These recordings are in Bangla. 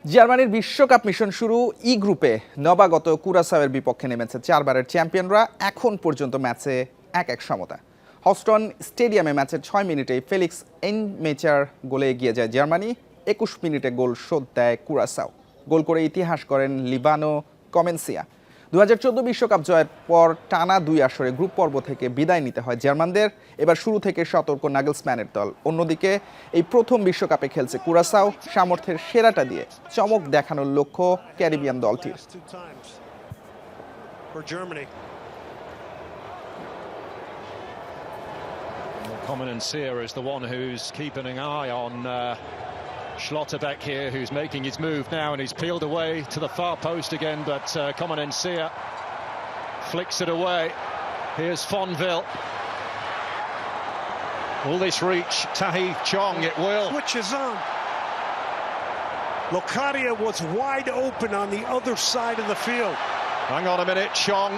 জার্মানির বিশ্বকাপ মিশন শুরু। ই গ্রুপে নবাগত কুরাসাওয়ের বিপক্ষে নেমেছে চারবারের চ্যাম্পিয়নরা। এখন পর্যন্ত ম্যাচে 1-1 সমতা। হস্টন স্টেডিয়ামে ম্যাচের 6 মিনিটেই ফেলিক্স এনমেচার গোলে এগিয়ে যায় জার্মানি। 21 মিনিটে গোল শোধ দেয় কুরাসাও। গোল করে ইতিহাস করেন লিবানো কমেন্সিয়া। 2014 বিশ্বকাপ জয়ের পর টানা 2 আসরে গ্রুপ পর্ব থেকে বিদায় নিতে হয় জার্মানদের। এবার শুরু থেকে সতর্ক নাগেলসম্যানের দল। অন্যদিকে এই প্রথম বিশ্বকাপে খেলছে কুরাসাও। সামর্থ্যের সেরাটা দিয়ে চমক দেখানোর লক্ষ্য ক্যারিবিয়ান দলটির। Coman is the one who's keeping an eye on Schlotterbeck here, who's making his move now, and he's peeled away to the far post again, but Coman flicks it away. Here's Fonville. Will this reach Tahi Chong? It will. Switches on. Locadia was wide open on the other side of the field. Hang on a minute, Chong.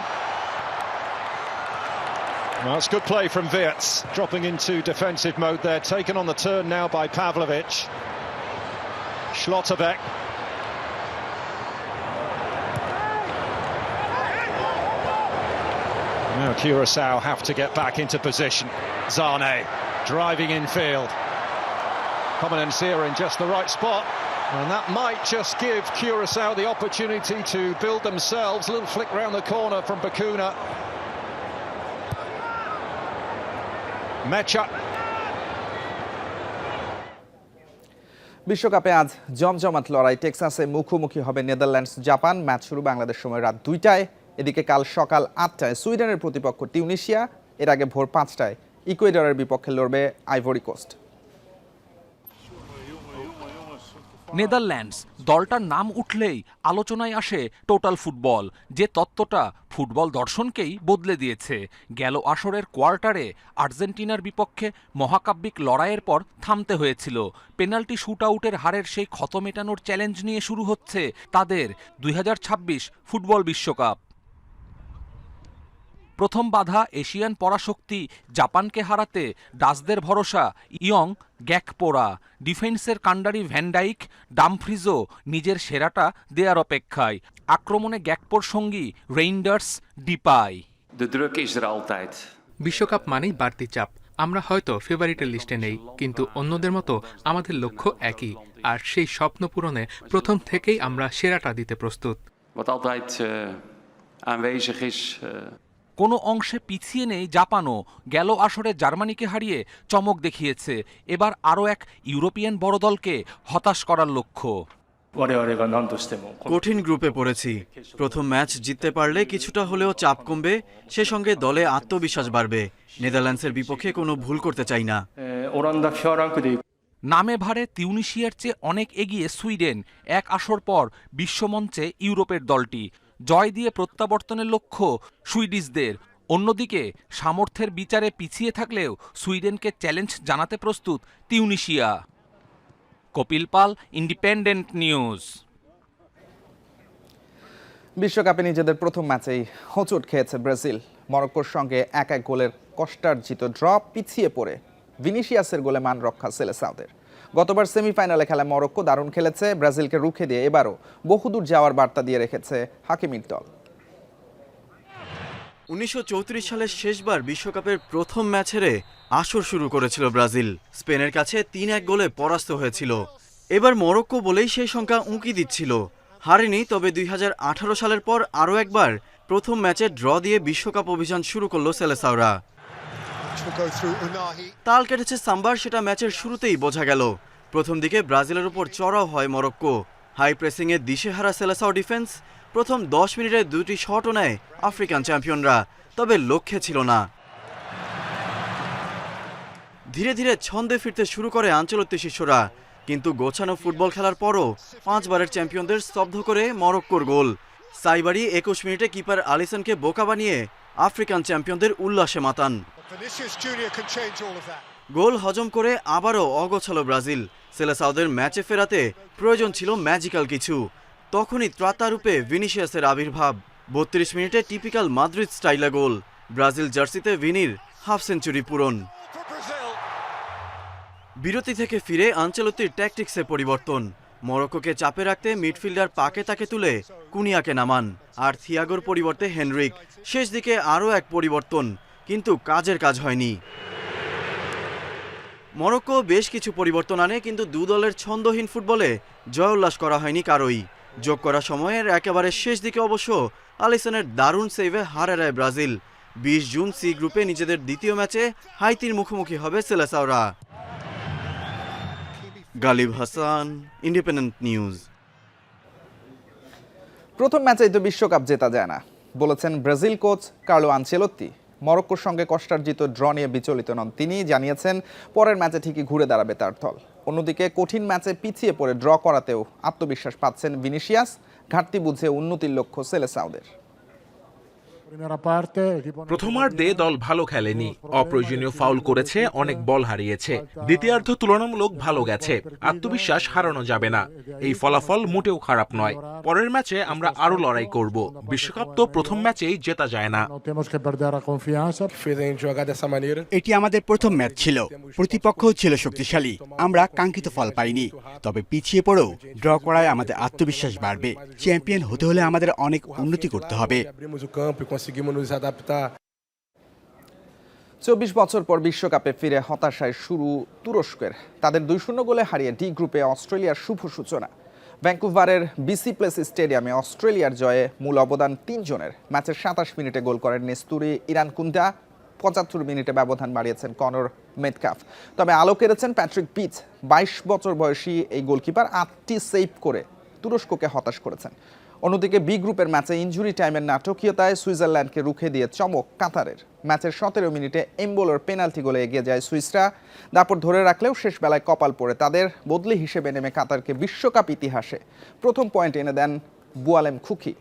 Well, it's good play from Wirtz, dropping into defensive mode there, taken on the turn now by Pavlovic. Schlotterbeck. Now Curaçao have to get back into position. Zane driving infield. Coman in just the right spot. And that might just give Curaçao the opportunity to build themselves. A little flick round the corner from Bacuna. Mecha. বিশ্বকাপে আজ জমজমাট লড়াই। টেক্সাসে মুখোমুখি হবে নেদারল্যান্ডস জাপান। ম্যাচ শুরু বাংলাদেশ সময় রাত 2টায়। এদিকে কাল সকাল 8টায় সুইডেনের প্রতিপক্ষ টিউনিশিয়া। এর আগে ভোর 5টায় ইকুয়েডরের বিপক্ষে লড়বে আইভরি কোস্ট। নেদারল্যান্ডস দলটার নাম উঠলেই আলোচনায় আসে টোটাল ফুটবল, যে তত্ত্বটা ফুটবল দর্শনকেই বদলে দিয়েছে। গেল আসরের কোয়ার্টারে আর্জেন্টিনার বিপক্ষে মহাকাব্যিক লড়াইয়ের পর থামতে হয়েছিল। পেনাল্টি শুটআউটের হারের সেই ক্ষত মেটানোর চ্যালেঞ্জ নিয়ে শুরু হচ্ছে তাদের 2026 ফুটবল বিশ্বকাপ। প্রথম বাধা এশিয়ান পরাশক্তি জাপানকে হারাতে ডাচদের ভরসা ইয়ং গ্যাকপোরা। ডিফেন্সের কাণ্ডারি ভ্যানডাইক ডামফ্রিজও নিজের সেরাটা দেয়ার অপেক্ষায়। আক্রমণে গ্যাকপোর সঙ্গী রেইন্ডার্স ডিপাই। বিশ্বকাপ মানেই বাড়তি চাপ। আমরা হয়তো ফেভারিটের লিস্টে নেই, কিন্তু অন্যদের মতো আমাদের লক্ষ্য একই, আর সেই স্বপ্ন পূরণে প্রথম থেকেই আমরা সেরাটা দিতে প্রস্তুত। কোনো অংশে পিছিয়ে নেই জাপানও। গেল আসরে জার্মানিকে হারিয়ে চমক দেখিয়েছে। এবার আরও এক ইউরোপিয়ান বড় দলকে হতাশ করার লক্ষ্য। কঠিন গ্রুপে পড়েছি। প্রথম ম্যাচ জিততে পারলে কিছুটা হলেও চাপ কমবে, সে সঙ্গে দলে আত্মবিশ্বাস বাড়বে। নেদারল্যান্ডসের বিপক্ষে কোনো ভুল করতে চাই না। নামে ভারে তিউনিশিয়ার চেয়ে অনেক এগিয়ে সুইডেন। এক আসর পর বিশ্বমঞ্চে ইউরোপের দলটি। জয় দিয়ে প্রত্যাবর্তনের লক্ষ্য সুইডিশদের। অন্যদিকে সামর্থ্যের বিচারে পিছিয়ে থাকলেও সুইডেনকে চ্যালেঞ্জ জানাতে প্রস্তুত তিউনিশিয়া। কপিল পাল, ইন্ডিপেন্ডেন্ট নিউজ। বিশ্বকাপে নিজেদের প্রথম ম্যাচেই হোঁচট খেয়েছে ব্রাজিল। মরক্কোর সঙ্গে 1-1 গোলের কষ্টার্জিত ড্র। পিছিয়ে পড়ে ভিনিসিয়াসের গোলে মান রক্ষা সেলেসাওদের। গতবার সেমিফাইনালে খেলা মরক্কো দারুণ খেলেছে। ব্রাজিলকে রুখে দিয়ে এবারও বহুদূর যাওয়ার বার্তা দিয়ে রেখেছে হাকিমির দল। 1934 সালের শেষবার বিশ্বকাপের প্রথম ম্যাচ হেরে আসর শুরু করেছিল ব্রাজিল। স্পেনের কাছে 3-1 গোলে পরাস্ত হয়েছিল। এবার মরক্কো বলেই সেই সংখ্যা উঁকি দিচ্ছিল। হারেনি, তবে 2018 সালের পর আরও একবার প্রথম ম্যাচে ড্র দিয়ে বিশ্বকাপ অভিযান শুরু করল সেলেসাওরা। তাল কেটেছে সাম্বার, সেটা ম্যাচের শুরুতেই বোঝা গেল। প্রথম দিকে ব্রাজিলের উপর চড়াও হয় মরক্কো। হাই প্রেসিংয়ে দিশেহারা সেলেসাও ডিফেন্স। প্রথম 10 মিনিটে 2টি শটও নেয় আফ্রিকান চ্যাম্পিয়নরা, তবে লক্ষ্যে ছিল না। ধীরে ধীরে ছন্দে ফিরতে শুরু করে আঞ্চলত্তি শিষ্যরা, কিন্তু গোছানো ফুটবল খেলার পরও 5 বারের চ্যাম্পিয়নদের স্তব্ধ করে মরক্কোর গোল। সাইবারি 21 মিনিটে কিপার আলিসনকে বোকা বানিয়ে আফ্রিকান চ্যাম্পিয়নদের উল্লাসে মাতান। গোল হজম করে আবারও অগোছালো ব্রাজিল। সেলেসাওদের ম্যাচে ফেরাতে প্রয়োজন ছিল ম্যাজিক্যাল কিছু। তখনই ত্রাতারূপে ভিনিসিয়াসের আবির্ভাব। 32 মিনিটে টিপিক্যাল মাদ্রিদ স্টাইলে গোল। ব্রাজিল জার্সিতে ভিনির হাফ সেঞ্চুরি পূরণ। বিরতি থেকে ফিরে আনচেলত্তির ট্যাকটিক্সে পরিবর্তন। মরক্কোকে চাপে রাখতে মিডফিল্ডার পাকে তাকে তুলে কুনিয়াকে নামান, আর থিয়াগোর পরিবর্তে হেনরিক। শেষ দিকে আরও এক পরিবর্তন, কিন্তু কাজের কাজ হয়নি। মরক্কো বেশ কিছু পরিবর্তন আনে, কিন্তু দু দলের ছন্দহীন ফুটবলে জয়োল্লাস করা হয়নি কারোই। যোগ করা সময়ের একেবারে শেষ দিকে অবশ্য আলিসনের দারুণ সেভে হার এড়ায় ব্রাজিল। 20 জুন সি গ্রুপে নিজেদের দ্বিতীয় ম্যাচে হাইতির মুখোমুখি হবে সেলেসাওরা। Galib Hasan, Independent News. প্রথম ম্যাচেই তো বিশ্বকাপ জেতা যায় না, বলেছেন ব্রাজিল কোচ কার্লো আনচেলত্তি। মরক্কোর সঙ্গে কষ্টার্জিত ড্র নিয়ে বিচলিত নন তিনি, জানিয়েছেন পরের ম্যাচে ঠিকই ঘুরে দাঁড়াবে তার দল। অন্যদিকে কঠিন ম্যাচে পিছিয়ে পড়ে ড্র করাতেও আত্মবিশ্বাস পাচ্ছেন ভিনিসিয়াস, ঘাটতি বুঝে উন্নতির লক্ষ্য সেলেসাওদের। প্রথমার্ধে দল ভালো খেলেনি, অপ্রয়োজনীয় ফাউল করেছে, অনেক বল হারিয়েছে। দ্বিতীয়ার্ধ তুলনামূলক ভালো গেছে, আত্মবিশ্বাস হারানো যাবে না। এই ফলাফল মোটেও খারাপ নয়। পরের ম্যাচে আমরা আরো লড়াই করব। বিশ্বকাপ তো প্রথম ম্যাচেই জেতা যায় না। এটি আমাদের প্রথম ম্যাচ ছিল, প্রতিপক্ষও ছিল শক্তিশালী। আমরা কাঙ্ক্ষিত ফল পাইনি, তবে পিছিয়ে পড়েও ড্র করায় আমাদের আত্মবিশ্বাস বাড়বে। চ্যাম্পিয়ন হতে হলে আমাদের অনেক উন্নতি করতে হবে। 24 বছর পর বিশ্বকাপে ফিরে হতাশায় শুরু তুরস্কের। তাদের 2-0 গোলে হারিয়ে ডি গ্রুপে অস্ট্রেলিয়ার শুভ সূচনা। ভ্যাঙ্কুভারের বিসি প্লেস স্টেডিয়ামে অস্ট্রেলিয়ার জয়ে মূল অবদান 3 জনের। ম্যাচের 27 মিনিটে গোল করেন নেস্তুরি ইরানকুন্দা, 75 মিনিটে ব্যবধান বাড়িয়েছেন কনর মেটকাফ। তবে আলো কেড়েছেন প্যাট্রিক পিচ। 22 বছর বয়সী এই গোলকিপার 8টি সেভ করে তুরস্ককে হতাশ করেছেন। অন্যদিকে বি গ্রুপের ম্যাচে ইনজুরি টাইমের নাটকীয়তায় সুইজারল্যান্ডকে রুখে দিয়ে চমক কাতারের। ম্যাচের 17 মিনিটে এমবোলোর পেনাল্টি গোলে এগিয়ে যায় সুইসরা। দাপট ধরে রাখলেও শেষ বেলায় কপাল পড়ে তাদের। বদলি হিসেবে নেমে কাতারকে বিশ্বকাপ ইতিহাসে প্রথম পয়েন্ট এনে দেন বুয়ালেম খুকি।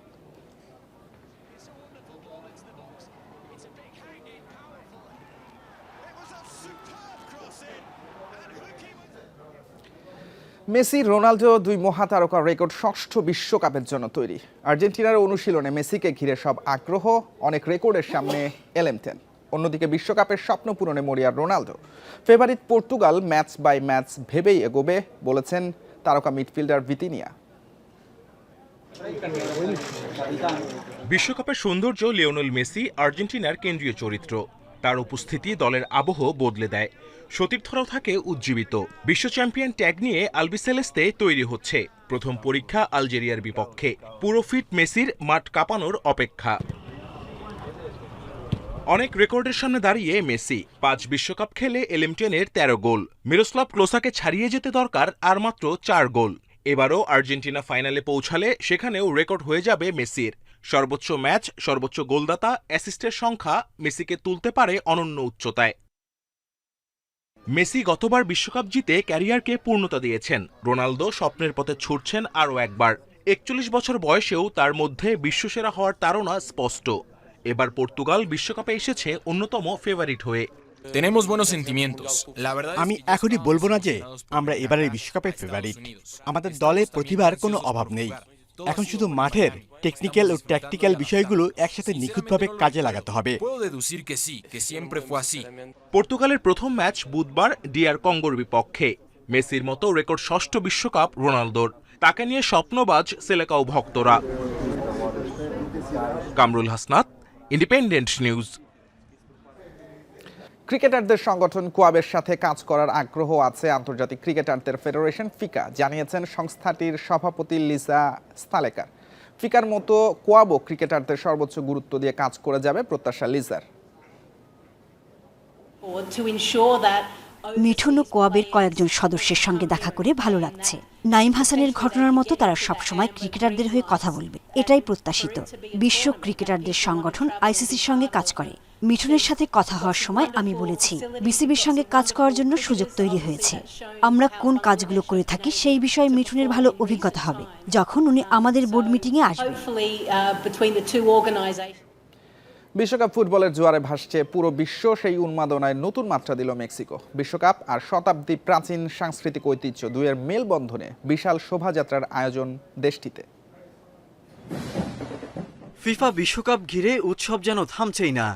মেসি, রোনালদো দুই মহাতারকার রেকর্ড 6ষ্ঠ বিশ্বকাপের জন্য তৈরি। আর্জেন্টিনার অনুশীলনে মেসিকে ঘিরে সব আগ্রহ, অনেক রেকর্ডের সামনে এলেমতেন। অন্যদিকে বিশ্বকাপের স্বপ্ন পূরণে মরিয়া Ronaldo. Favourite Portugal match by match ভেবেই এগোবে, বলেছেন তারকা মিডফিল্ডার ভিতিনিয়া। বিশ্বকাপের সৌন্দর্য লিওনেল মেসি আর্জেন্টিনার কেন্দ্রীয় চরিত্র। তার উপস্থিতি দলের আবহ বদলে দেয়। সতীর্থরাও থাকে উজ্জীবিত। বিশ্ব চ্যাম্পিয়ন ট্যাগ নিয়ে আলবিসেলেস্তে তৈরি হচ্ছে। প্রথম পরীক্ষা আলজেরিয়ার বিপক্ষে। পুরো ফিট মেসির মাঠ কাঁপানোর অপেক্ষা। অনেক রেকর্ডের সামনে দাঁড়িয়ে মেসি 5 বিশ্বকাপ খেলে এলেমটেনের 13 গোল। মিরোস্লাভ ক্লোসাকে ছাড়িয়ে যেতে দরকার আর মাত্র 4 গোল। এবারও আর্জেন্টিনা ফাইনালে পৌঁছালে সেখানেও রেকর্ড হয়ে যাবে মেসির। সর্বোচ্চ ম্যাচ, সর্বোচ্চ গোলদাতা, অ্যাসিস্টের সংখ্যা মেসিকে তুলতে পারে অনন্য উচ্চতায়। মেসি গতবার বিশ্বকাপ জিতে ক্যারিয়ারকে পূর্ণতা দিয়েছেন। রোনালদো স্বপ্নের পথে ছুটছেন আরও একবার। 41 বছর বয়সেও তার মধ্যে বিশ্বসেরা হওয়ার তাড়না স্পষ্ট। এবার পর্তুগাল বিশ্বকাপে এসেছে অন্যতম ফেভারিট হয়ে। আমি এখনই বলবো না যে আমরা এবারের বিশ্বকাপের ফেভারিট। আমাদের দলে প্রতিভার কোনো অভাব নেই। এখন শুধু মাঠের টেকনিক্যাল ও ট্যাকটিক্যাল বিষয়গুলো একসাথে নিখুঁতভাবে কাজে লাগাতে হবে। পর্তুগালের প্রথম ম্যাচ বুধবার ডিআর কঙ্গোর বিপক্ষে। মেসির মতো রেকর্ড 6ষ্ঠ বিশ্বকাপ রোনালদোর। তাকে নিয়ে স্বপ্নবাজ সেলেকাও ভক্তরা। Kamrul Hasnat, independent news. ক্রিকেটারদের সংগঠন কোয়াবের সাথে কাজ করার আগ্রহ আছে আন্তর্জাতিক ক্রিকেটারদের ফেডারেশন ফিকা, জানিয়েছেন সংস্থাটির সভাপতি লিজা স্তালেকার। ফিকার মতো কোয়াবও ক্রিকেটারদের সর্বোচ্চ গুরুত্ব দিয়ে কাজ করে যাবে প্রত্যাশা লিজার। মিঠুন ও কোয়াবের কয়েকজন সদস্যের সঙ্গে দেখা করে ভালো লাগছে। নাইম হাসানের ঘটনার মতো তারা সবসময় ক্রিকেটারদের হয়ে কথা বলবে, এটাই প্রত্যাশিত। বিশ্ব ক্রিকেটারদের সংগঠন আইসিসির সঙ্গে কাজ করে। মিঠুনের সাথে কথা হওয়ার সময় আমি বলেছি বিসিবির সঙ্গে কাজ করার জন্য সুযোগ তৈরি হয়েছে। আমরা কোন কাজগুলো করে থাকি সেই বিষয়ে মিঠুনের ভালো অভিজ্ঞতা হবে যখন উনি আমাদের বোর্ড মিটিংয়ে আসবেন। বিশ্বকাপ ফুটবলের জোয়ারে ভাসছে পুরো বিশ্ব, সেই উন্মাদনায় নতুন মাত্রা দিল মেক্সিকো। বিশ্বকাপ আর শতাব্দী প্রাচীন সাংস্কৃতিক ঐতিহ্য দুয়ের মেলবন্ধনে বিশাল শোভাযাত্রার আয়োজন দেশটিতে। ফিফা বিশ্বকাপ ঘিরে উৎসব যেন থামছেই না।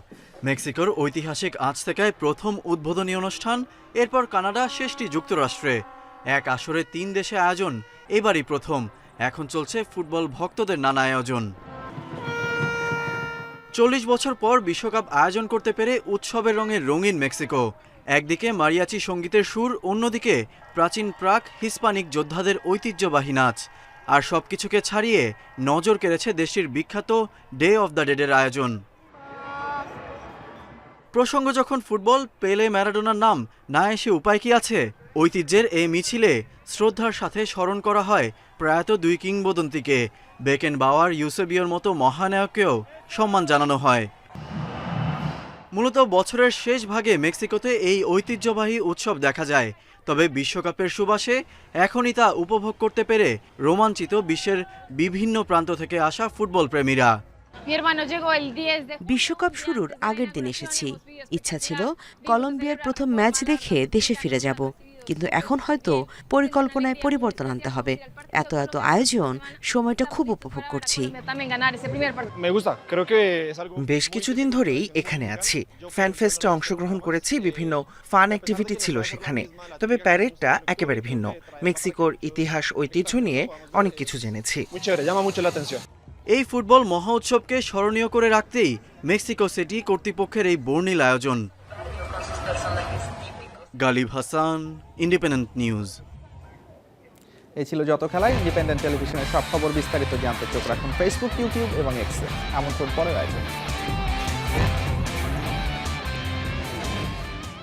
মেক্সিকোর ঐতিহাসিক আজতেকায় প্রথম উদ্বোধনী অনুষ্ঠান, এরপর কানাডা, শেষটি যুক্তরাষ্ট্রে। এক আসরে 3 দেশে আয়োজন, এবারই প্রথম। এখন চলছে ফুটবল ভক্তদের নানা আয়োজন। 40 বছর পর বিশ্বকাপ আয়োজন করতে পেরে উৎসবের রঙে রঙিন মেক্সিকো। একদিকে মারিয়াচি সঙ্গীতের সুর, অন্যদিকে প্রাচীন প্রাক হিস্পানিক যোদ্ধাদের ঐতিহ্যবাহী নাচ। আর সবকিছুকে ছাড়িয়ে নজর কেড়েছে দেশটির বিখ্যাত ডে অফ দ্য ডেডের আয়োজন। প্রসঙ্গ যখন ফুটবল, পেলে, ম্যারাডোনার নাম না এসে উপায় কি আছে? ঐতিহ্যের এই মিছিলে শ্রদ্ধার সাথে স্মরণ করা হয় প্রয়াত 2 কিংবদন্তিকে। বেকেনবাওয়ার, ইউসেবিওর মতো মহানায়ককেও সম্মান জানানো হয়। মূলত বছরের শেষ ভাগে মেক্সিকোতে এই ঐতিহ্যবাহী উৎসব দেখা যায়। তবে বিশ্বকাপের সুবাসে এখনই তা উপভোগ করতে পেরে রোমাঞ্চিত বিশ্বের বিভিন্ন প্রান্ত থেকে আসা ফুটবল প্রেমীরা। বিশ্বকাপ শুরুর আগের দিন এসেছি। ইচ্ছা ছিল কলম্বিয়ার প্রথম ম্যাচ দেখে দেশে ফিরে যাব, কিন্তু এখন হয়তো পরিকল্পনায় পরিবর্তন আনতে হবে। এত আয়োজন, সময়টা খুব উপভোগ করছি। বেশ কিছুদিন ধরেই এখানে আছি। ফ্যান ফেস্টে অংশগ্রহণ করেছি, বিভিন্ন ফান অ্যাক্টিভিটি ছিল সেখানে। তবে প্যারেডটা একেবারে ভিন্ন। মেক্সিকোর ইতিহাস, ঐতিহ্য নিয়ে অনেক কিছু জেনেছি। এই ফুটবল মহা উৎসবকে স্মরণীয় করে রাখতেই মেক্সিকো সিটি কর্তৃপক্ষের এই বর্ণিল আয়োজন। Galib Hasan, Independent News. এই ছিল যত খেলা। ইন্ডিপেন্ডেন্ট টেলিভিশনের সব খবর বিস্তারিত জানতে চোখ রাখুন ফেসবুক, ইউটিউব এবং এক্সে। আমন্ত্রণ পরের আয়োজন।